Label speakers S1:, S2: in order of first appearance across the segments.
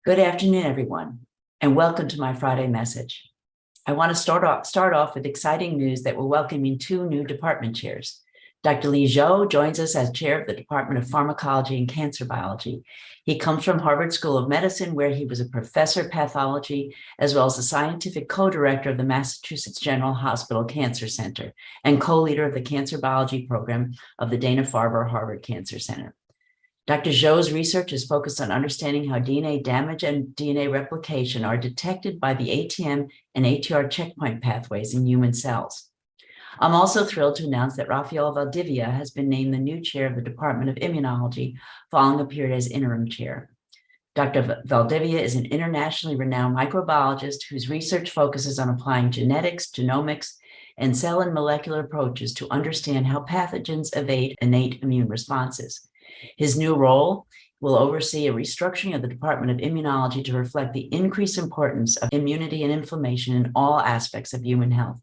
S1: Good afternoon, everyone, and welcome to my Friday message. I want to start off with exciting news that we're welcoming two new department chairs. Dr. Li Zhou joins us as chair of the Department of Pharmacology and Cancer Biology. He comes from Harvard School of Medicine, where he was a professor of pathology, as well as the scientific co-director of the Massachusetts General Hospital Cancer Center and co-leader of the cancer biology program of the Dana-Farber Harvard Cancer Center. Dr. Zhou's research is focused on understanding how DNA damage and DNA replication are detected by the ATM and ATR checkpoint pathways in human cells. I'm also thrilled to announce that Rafael Valdivia has been named the new chair of the Department of Immunology, following a period as interim chair. Dr. Valdivia is an internationally renowned microbiologist whose research focuses on applying genetics, genomics, and cell and molecular approaches to understand how pathogens evade innate immune responses. His new role will oversee a restructuring of the Department of Immunology to reflect the increased importance of immunity and inflammation in all aspects of human health.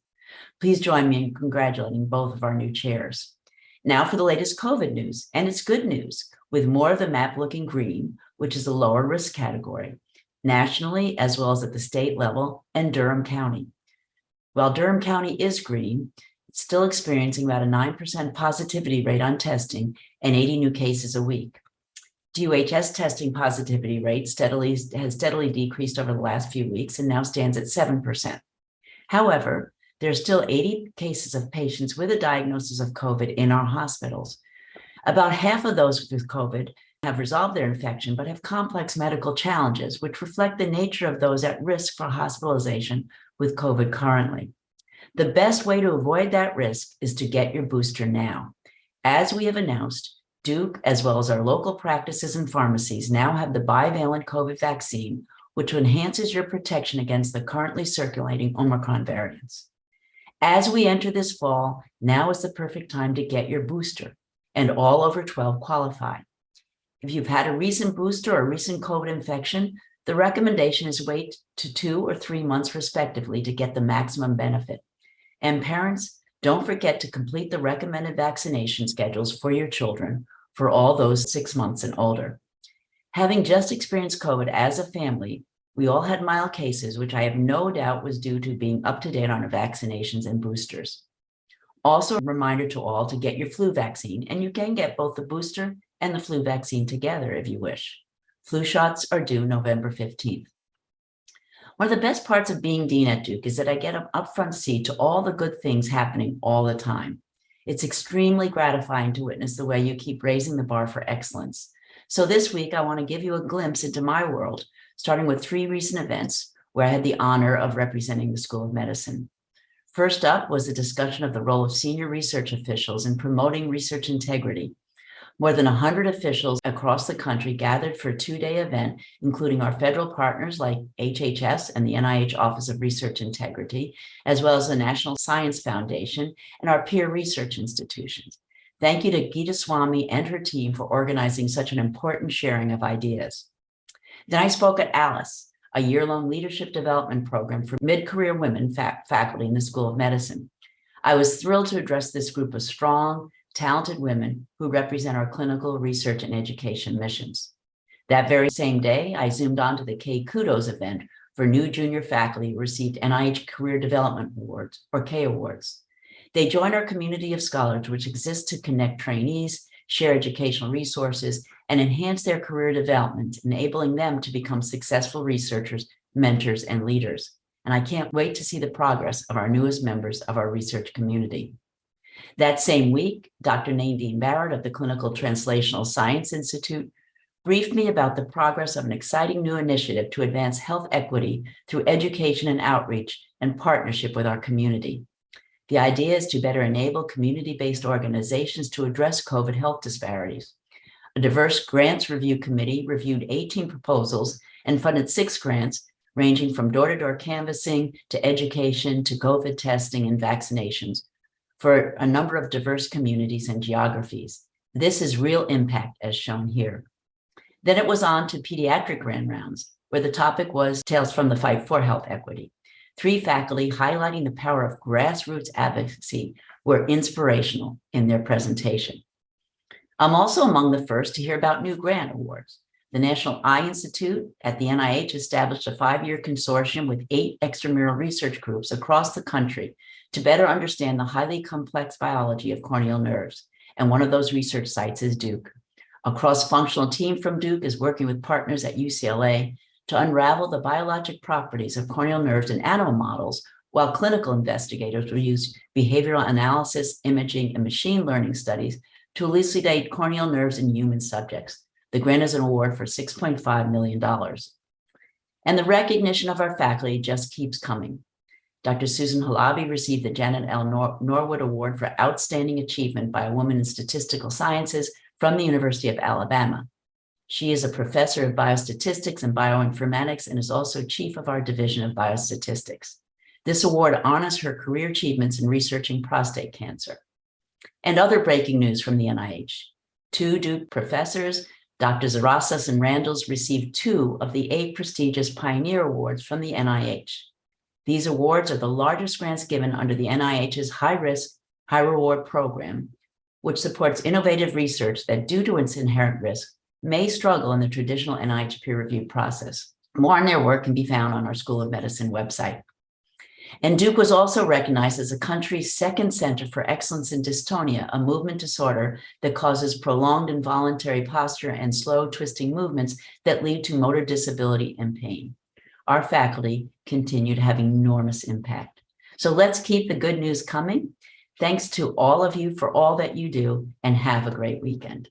S1: Please join me in congratulating both of our new chairs. Now for the latest COVID news, and it's good news, with more of the map looking green, which is a lower risk category, nationally as well as at the state level and Durham County. While Durham County is green, it's still experiencing about a 9% positivity rate on testing and 80 new cases a week. DUHS testing positivity rate has steadily decreased over the last few weeks and now stands at 7%. However, there are still 80 cases of patients with a diagnosis of COVID in our hospitals. About half of those with COVID have resolved their infection, but have complex medical challenges, which reflect the nature of those at risk for hospitalization with COVID currently. The best way to avoid that risk is to get your booster now. As we have announced, Duke, as well as our local practices and pharmacies, now have the bivalent COVID vaccine, which enhances your protection against the currently circulating Omicron variants. As we enter this fall, now is the perfect time to get your booster, and all over 12 qualify. If you've had a recent booster or a recent COVID infection, the recommendation is wait to 2 or 3 months respectively to get the maximum benefit. And parents, don't forget to complete the recommended vaccination schedules for your children for all those 6 months and older. Having just experienced COVID as a family, we all had mild cases, which I have no doubt was due to being up to date on our vaccinations and boosters. Also, a reminder to all to get your flu vaccine, and you can get both the booster and the flu vaccine together if you wish. Flu shots are due November 15th. One of the best parts of being dean at Duke is that I get an upfront seat to all the good things happening all the time. It's extremely gratifying to witness the way you keep raising the bar for excellence. So this week, I want to give you a glimpse into my world, starting with 3 recent events where I had the honor of representing the School of Medicine. First up was a discussion of the role of senior research officials in promoting research integrity. More than 100 officials across the country gathered for a 2-day event, including our federal partners like HHS and the NIH Office of Research Integrity, as well as the National Science Foundation and our peer research institutions. Thank you to Geeta Swami and her team for organizing such an important sharing of ideas. Then I spoke at ALICE, a year-long leadership development program for mid-career women faculty in the School of Medicine. I was thrilled to address this group of strong, talented women who represent our clinical research and education missions. That very same day, I zoomed on to the Kudos event for new junior faculty who received NIH Career Development Awards, or K Awards. They join our community of scholars, which exists to connect trainees, share educational resources, and enhance their career development, enabling them to become successful researchers, mentors, and leaders. And I can't wait to see the progress of our newest members of our research community. That same week, Dr. Nadine Barrett of the Clinical Translational Science Institute briefed me about the progress of an exciting new initiative to advance health equity through education and outreach and partnership with our community. The idea is to better enable community-based organizations to address COVID health disparities. A diverse grants review committee reviewed 18 proposals and funded 6 grants, ranging from door-to-door canvassing to education to COVID testing and vaccinations, for a number of diverse communities and geographies. This is real impact as shown here. Then it was on to pediatric grand rounds, where the topic was Tales from the Fight for Health Equity. 3 faculty highlighting the power of grassroots advocacy were inspirational in their presentation. I'm also among the first to hear about new grant awards. The National Eye Institute at the NIH established a 5-year consortium with 8 extramural research groups across the country to better understand the highly complex biology of corneal nerves. And one of those research sites is Duke. A cross-functional team from Duke is working with partners at UCLA to unravel the biologic properties of corneal nerves in animal models, while clinical investigators will use behavioral analysis, imaging, and machine learning studies to elucidate corneal nerves in human subjects. The grant is an award for $6.5 million. And the recognition of our faculty just keeps coming. Dr. Susan Halabi received the Janet L. Norwood Award for Outstanding Achievement by a Woman in Statistical Sciences from the University of Alabama. She is a professor of biostatistics and bioinformatics and is also chief of our division of biostatistics. This award honors her career achievements in researching prostate cancer. And other breaking news from the NIH. 2 Duke professors, Dr. Zarasas and Randles, received 2 of the 8 prestigious Pioneer Awards from the NIH. These awards are the largest grants given under the NIH's high-risk, high-reward program, which supports innovative research that, due to its inherent risk, may struggle in the traditional NIH peer review process. More on their work can be found on our School of Medicine website. And Duke was also recognized as the country's 2nd Center for Excellence in Dystonia, a movement disorder that causes prolonged involuntary posture and slow twisting movements that lead to motor disability and pain. Our faculty continue to have enormous impact. So let's keep the good news coming. Thanks to all of you for all that you do, and have a great weekend.